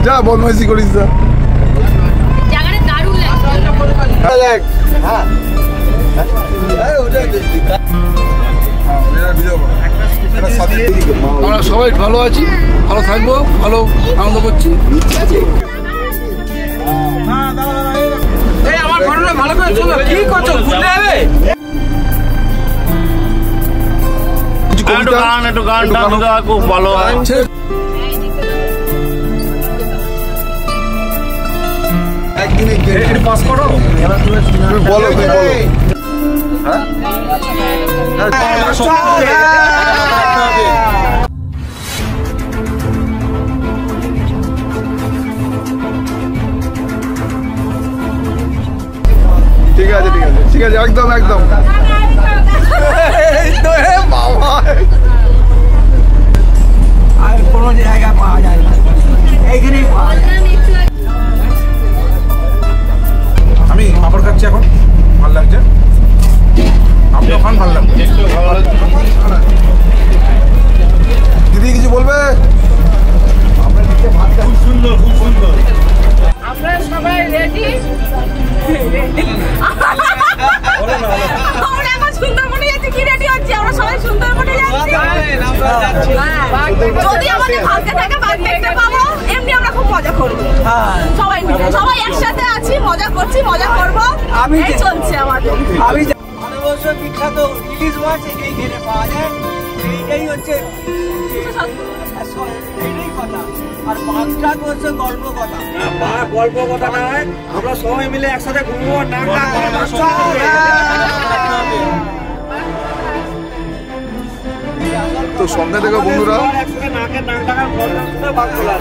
যা বদমাইশি করিস না। জায়গাটা দারুণ লাগছে। হ্যাঁ আমরা সবাই ভালো আছি, ভালো থাকবো, ভালো আনন্দ করছি। আমার ঘটনা ভালো করে শোনো, কি করছো? ঘুরতে যাবে? একটু গানটা খুব ভালো হয়। একদিনে পাস করো, বলো ঠিক আছে একদম আর কোনো জায়গা পাওয়া যায় না, এইখানেই পাওয়া যায়। আমি পাপড় খাচ্ছি এখন, ভালো লাগছে। আপনি ওখান ভালো লাগছে, দিদি কিছু বলবে? খুব সুন্দর আপনারা সবাই রেডি? আমরা এখন সুন্দরবনে যাচ্ছি, কি রেডি হচ্ছে? আমরা সবাই সুন্দরবনে যাচ্ছি। যদি আমাদের ভাগ্যে থাকে বাঘ দেখতে পাবো, এমনি আমরা খুব মজা করবো সবাই মিলে। সবাই একসাথে আছি, মজা করছি, মজা করবো, এই চলছে আমাদের। ভারতবর্ষের বিখ্যাত ইলিশ মাছ এইখানে পাওয়া যায়, এইটাই হচ্ছে এইটাই কথা। আর বাঘটা হচ্ছে গল্প কথা, গল্প কথা নয়। আমরা সবাই মিলে একসাথে ঘুরবো, তো সঙ্গে থেকে বন্ধুরা একসাথে নাকের নাক ডাকার গল্প শুনে বাঘ তোলা।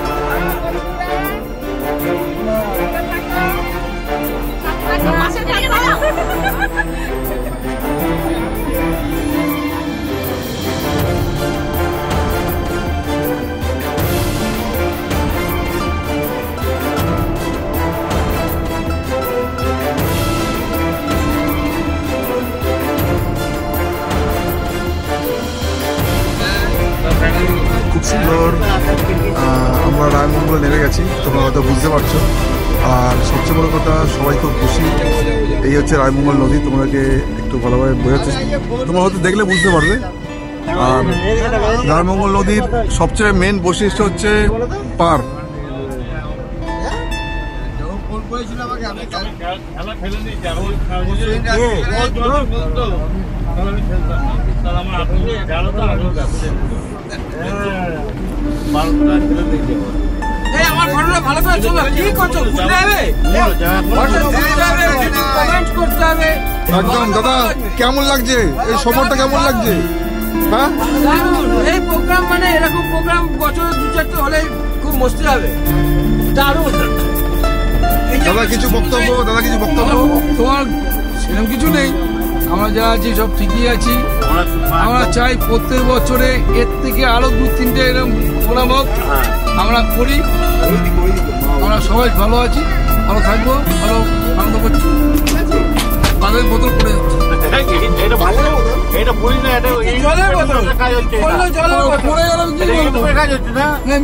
খুব সুন্দর। আমরা রায়মঙ্গল নেমে গেছি, তোমরা হয়তো বুঝতে পারছো। আর সবচেয়ে বড় কথা, সবাই খুব খুশি। এই হচ্ছে রায়মঙ্গল নদী, তোমাদেরকে একটু ভালোভাবে বোঝাচ্ছি, তোমরা হয়তো দেখলে বুঝতে পারবে। আর রায়মঙ্গল নদীর সবচেয়ে মেন বৈশিষ্ট্য হচ্ছে পার। আমার ঘটনা ভালো করে শোনো, কি করছো? ঘুরতে যাবে? কমেন্ট করতে হবে একদম। দাদা কেমন লাগছে এই সফরটা, কেমন লাগছে? হ্যাঁ এই প্রোগ্রাম, মানে এরকম প্রোগ্রাম বছরে 2-4টা হলে খুব মস্তি হবে, দারুণ। দাদা কিছু বক্তব্য? তোমার সেরকম কিছু নেই, আমরা যা আছি সব ঠিকই আছি। আমরা চাই প্রত্যেক বছরে এর থেকে আরো 2-3টে এরকম প্রোগ্রাম হোক, আমরা করি। আমরা সবাই ভালো আছি, ভালো থাকবো, ভালো আনন্দ করছি। বাদের বোতল পড়ে যাচ্ছে,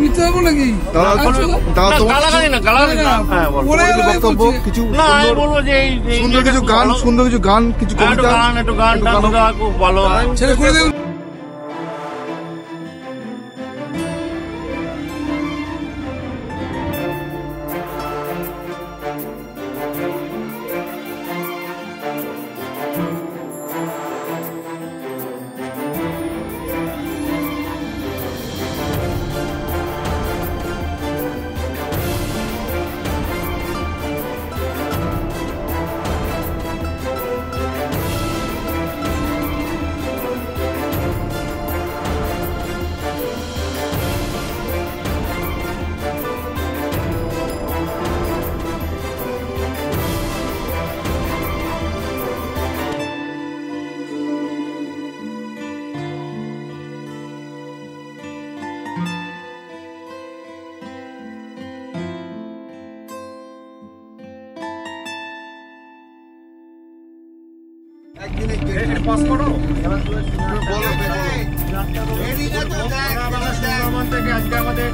মিথ্যে যাবো নাকি? সুন্দর কিছু গান, কিছু কবিতা, একটু গানটা খুব ভালো হয়। ছেড়ে করে দেবেন। একদিনে পাস করো, বলো সুন্দরবন থেকে আজকে আমাদের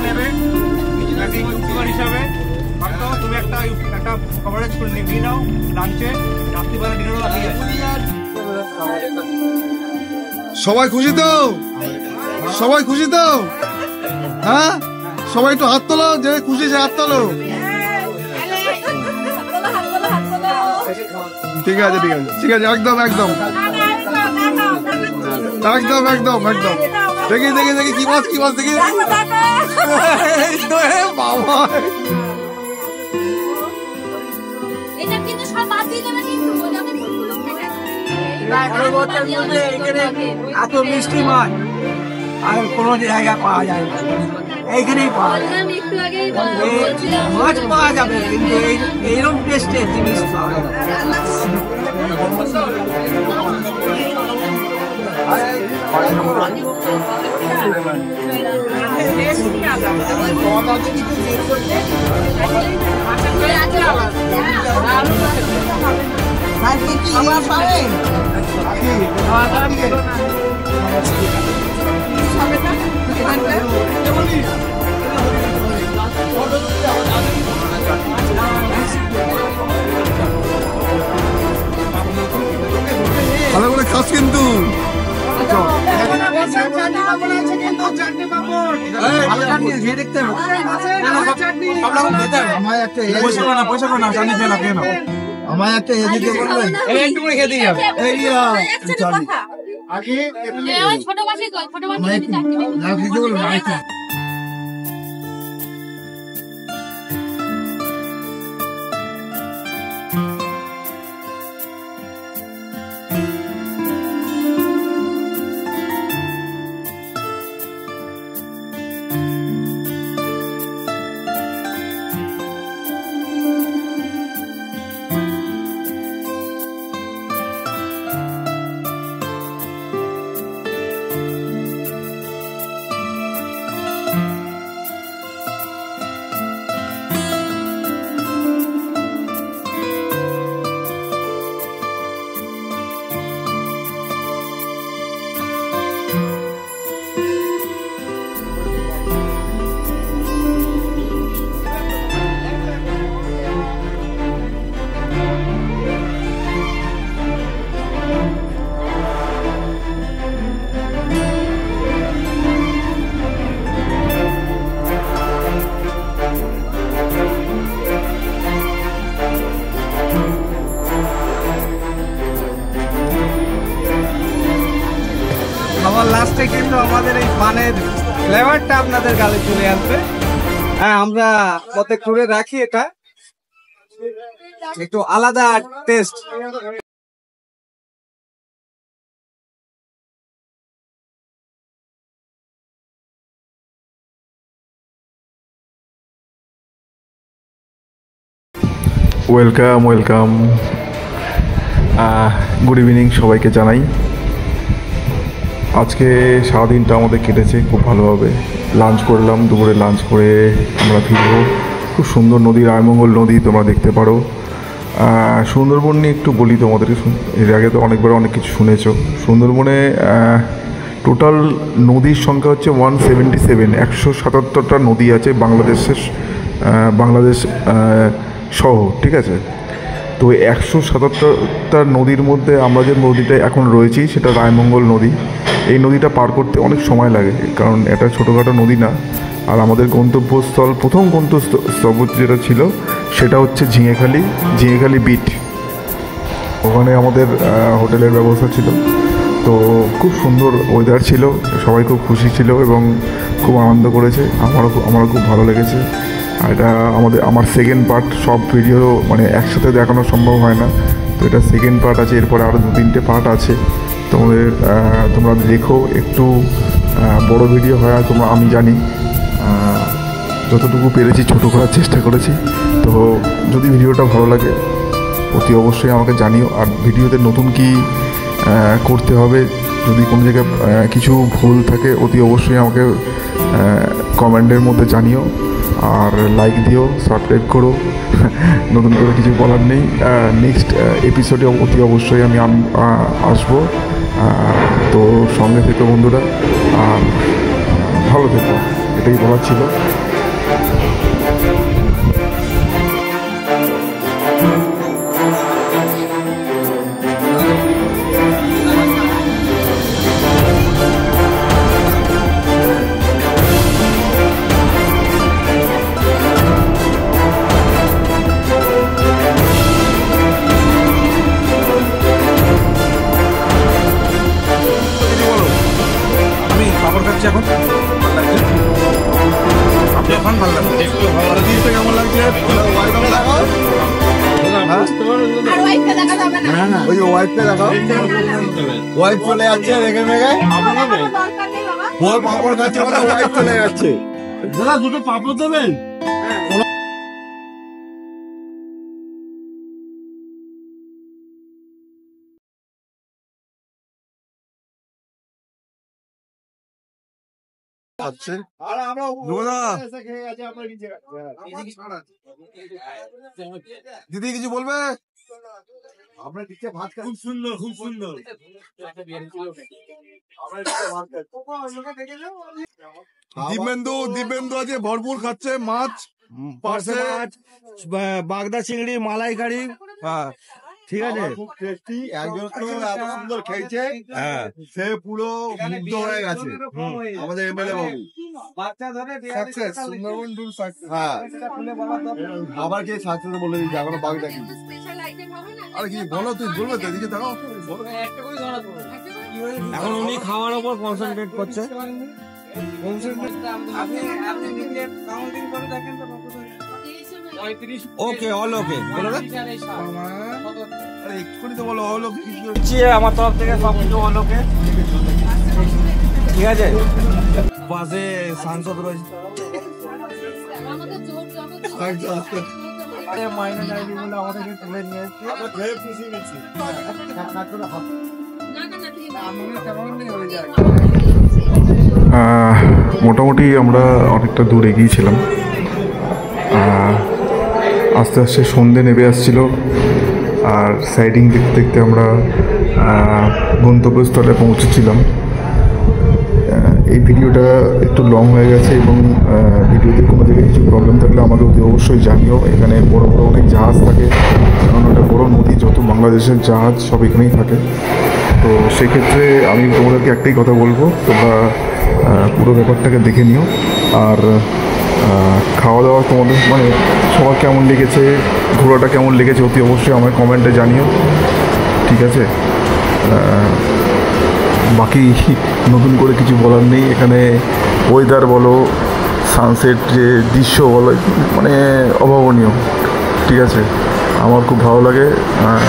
নেবে ইউটিউবার হিসাবে তুমি একটা কভারেজ করে নিয়ে নাও লাঞ্চে রাত্রিবেলা ডিনারও লাগিয়ে আছে। সবাই খুশি তো? সবাই খুশি তো? হ্যাঁ, সবাই একটু হাত তোলো, যে খুশি সে হাত তোলো। ঠিক আছে ঠিক আছে ঠিক আছে, একদম একদম একদম একদম একদম। দেখি দেখি দেখি কি মাছ, কি মাছ দেখি। বাবা এত মিষ্টি মাছ আর কোন জায়গায় পাওয়া যায় না, এইখানেই পাওয়া যায়। মাছ পাওয়া যাবে কিন্তু এইরকম টেস্টের জিনিস পাওয়া যাবে। ভালো করে খাস কিন্তু। আমায় একটা এদিকে বলবেন একটুখানি খেতে যাবে। আবার লাস্টে কিন্তু আমাদের এই পানের ফ্লেভারটা আপনাদের গালে চলে আসবে। হ্যাঁ, আমরা প্রত্যেক টুরে রাখি, এটা একটু আলাদা test. Welcome welcome, good evening সবাইকে জানাই। আজকে সারাদিনটা আমাদের কেটেছে খুব ভালোভাবে। লাঞ্চ করলাম, দুপুরে লাঞ্চ করে আমরা ফিরবো। খুব সুন্দর নদী, রায়মঙ্গল নদী তোমরা দেখতে পারো। সুন্দরবন নিয়ে একটু বলি তোমাদেরকে, এর আগে তো অনেকবার অনেক কিছু শুনেছ। সুন্দরবনে টোটাল নদীর সংখ্যা হচ্ছে 177, 177টা নদী আছে বাংলাদেশ সহ, ঠিক আছে। তো 177টা নদীর মধ্যে আমরা যে নদীটা এখন রয়েছি সেটা রায়মঙ্গল নদী। এই নদীটা পার করতে অনেক সময় লাগে, কারণ এটা ছোটোখাটো নদী না। আর আমাদের গন্তব্যস্থল, প্রথম গন্তব্যস্থল যেটা ছিল সেটা হচ্ছে ঝিঙেখালি বিট। ওখানে আমাদের হোটেলের ব্যবস্থা ছিল। তো খুব সুন্দর ওয়েদার ছিল, সবাই খুব খুশি ছিল এবং খুব আনন্দ করেছে। আমারও খুব ভালো লেগেছে। আর এটা আমার সেকেন্ড পার্ট। সব ভিডিও মানে একসাথে দেখানো সম্ভব হয় না, তো এটা সেকেন্ড পার্ট আছে। এরপরে আরও 2-3টে পার্ট আছে। তোমরা দেখো, একটু বড় ভিডিও হয় তোমরা, আমি জানি। যতটুকু পেরেছি ছোটো করার চেষ্টা করেছি। তো যদি ভিডিওটা ভালো লাগে অতি অবশ্যই আমাকে জানিও। আর ভিডিওতে নতুন কি করতে হবে, যদি কোনো জায়গায় কিছু ভুল থাকে অতি অবশ্যই আমাকে কমেন্টের মধ্যে জানিও। আর লাইক দিও, সাবস্ক্রাইব করো। নতুন করে কিছু বলার নেই। নেক্সট এপিসোডে অতি অবশ্যই আমি আসবো। তো সঙ্গে থেকো বন্ধুরা, আর ভালো থেকো, এটাই বলার ছিল। এখন ভালো লাগছে, কেমন লাগছে? ওই ওয়াইফকে দেখাও, ওয়াইফ চলে যাচ্ছে রেখে মেঘে, ওর পাপড় খাচ্ছে, ওয়াইফ চলে যাচ্ছে। দাদা দুটো পাপড় দেবেন? দিদি কিছু বলবে? আপনার দিচ্ছে ভাত, খুব সুন্দর, খুব সুন্দর। দিব্যেন্দু আছে ভরপুর খাচ্ছে মাছ, পাশে বাগদা চিংড়ি, মালাইকারি। হ্যাঁ ঠিক আছে, খুব টেস্টি। একজন তো এত সুন্দর খেয়েছে, হ্যাঁ সে পুরো মুগ্ধ হয়ে গেছে। আমাদের এমএলএ বাবু সাকসেস, সুন্দরবন ট্যুর সাকসেস। হ্যাঁ আবার কে সাকসেস বলে দিচ্ছে, এখনো বাগদা কি? আরে কি বলো, তুই বলবে তো, এদিকে দেখো। এখন উনি খাওয়ার উপর কনসেন্ট্রেট করছে। ওকে অল ওকে বলো রে, আরে এক্ষুনি তো বলো অল ওকে। আমার তরফ থেকে সব কিছু অল ওকে, ঠিক আছে। পাশে সাংসদ রয়েছে, মাইনে ডাইনি বলে আমাদেরকে তুলে নিয়ে এসেছে। মোটামুটি আমরা অনেকটা দূর এগিয়েছিলাম। আস্তে আস্তে সন্ধে নেমে আসছিল, আর সাইডিং দেখতে দেখতে আমরা গন্তব্যস্থলে পৌঁছেছিলাম। এই ভিডিওটা একটু লং হয়ে গেছে, এবং ভিডিওতে কোনো জায়গায় কিছু প্রবলেম থাকলে আমাকে অবশ্যই জানিও। এখানে বড় বড় অনেক জাহাজ থাকে, কারণ ওটা বড় নদী, যত বাংলাদেশের জাহাজ সব এখানেই থাকে। তো সেক্ষেত্রে আমি তোমাদেরকে একটাই কথা বলবো, তোমরা পুরো ব্যাপারটাকে দেখে নিও। আর খাওয়া দাওয়া তোমাদের মানে সবার কেমন লেগেছে, ঘোরাটা কেমন লেগেছে অতি অবশ্যই আমার কমেন্টে জানিও, ঠিক আছে। বাকি নতুন করে কিছু বলার নেই। এখানে ওয়েদার বলো, সানসেট যে দৃশ্য বলো, মানে অভাবনীয়, ঠিক আছে। আমার খুব ভালো লাগে।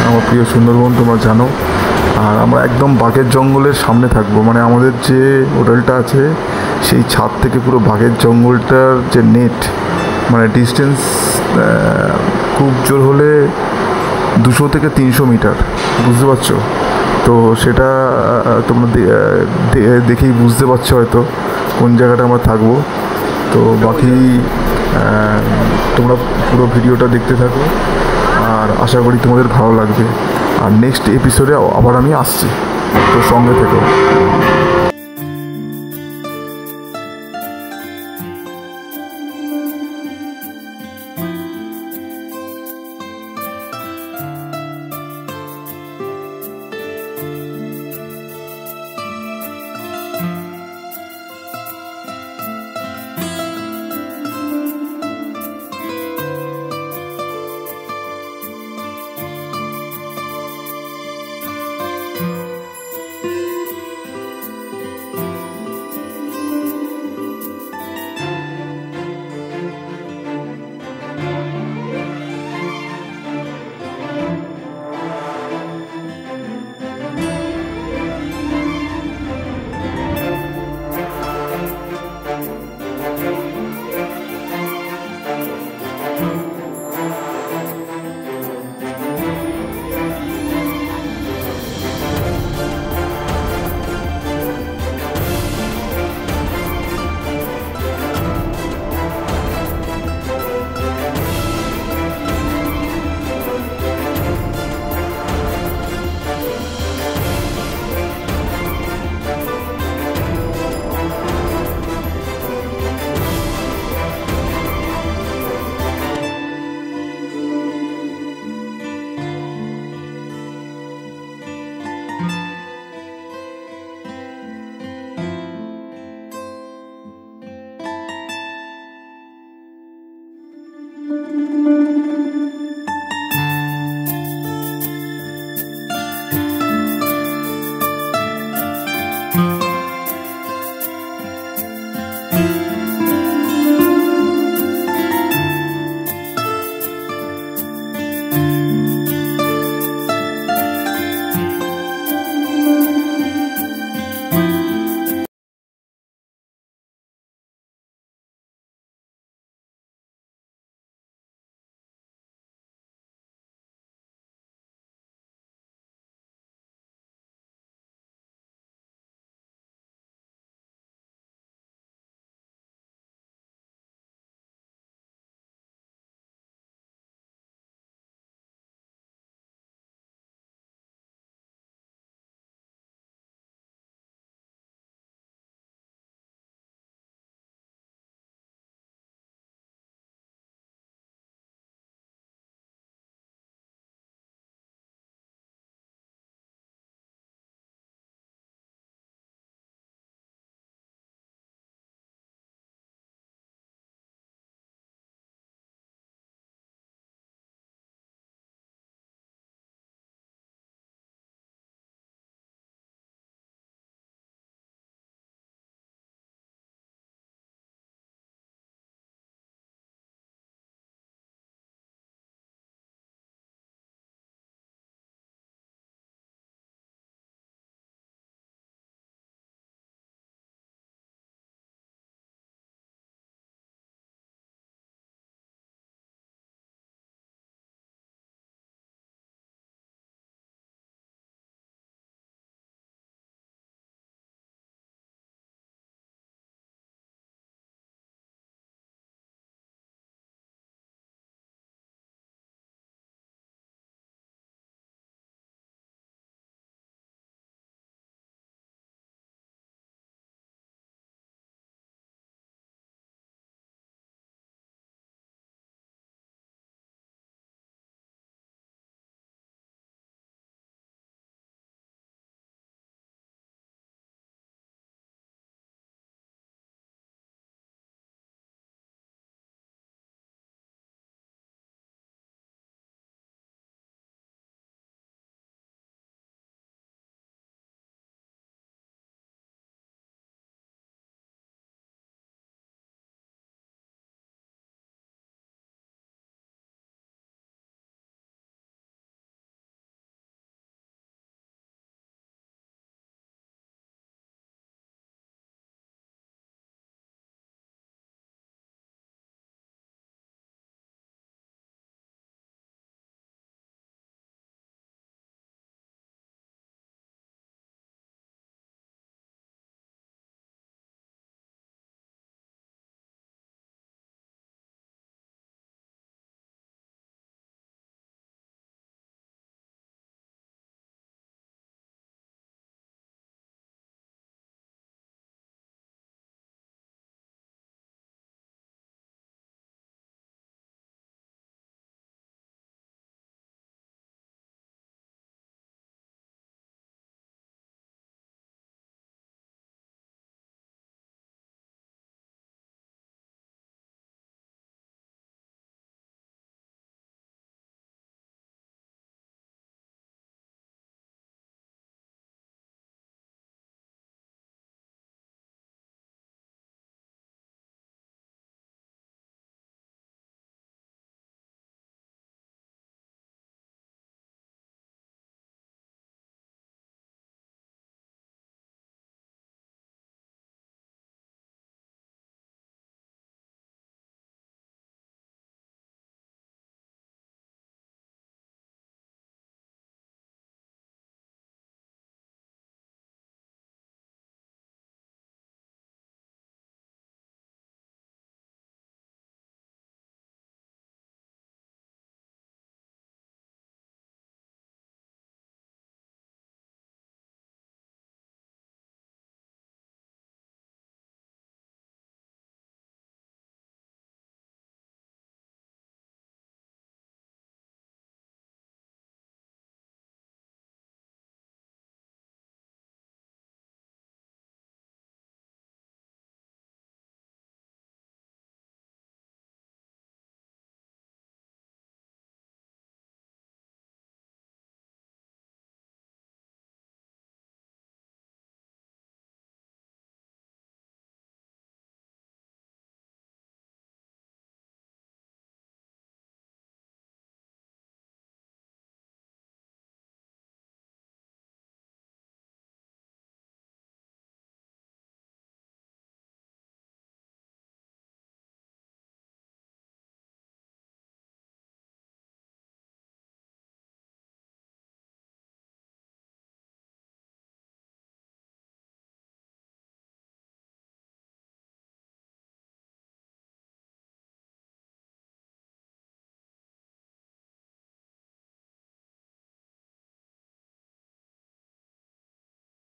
আমার প্রিয় সুন্দরবন তোমরা জানো। আর আমরা একদম বাঘের জঙ্গলের সামনে থাকবো, মানে আমাদের যে হোটেলটা আছে সেই ছাদ থেকে পুরো বাঘের জঙ্গলটার যে নেট, মানে ডিস্টেন্স খুব জোর হলে 200 থেকে 300 মিটার, বুঝতে পারছো? তো সেটা তোমরা দেখেই বুঝতে পারছো হয়তো কোন জায়গাটা আমরা থাকবো। তো বাকি তোমরা পুরো ভিডিওটা দেখতে থাকো, আর আশা করি তোমাদের ভালো লাগবে। আর নেক্সট এপিসোডে আবার আমি আসছি, তো সঙ্গে থেকো। ধন্যবাদ।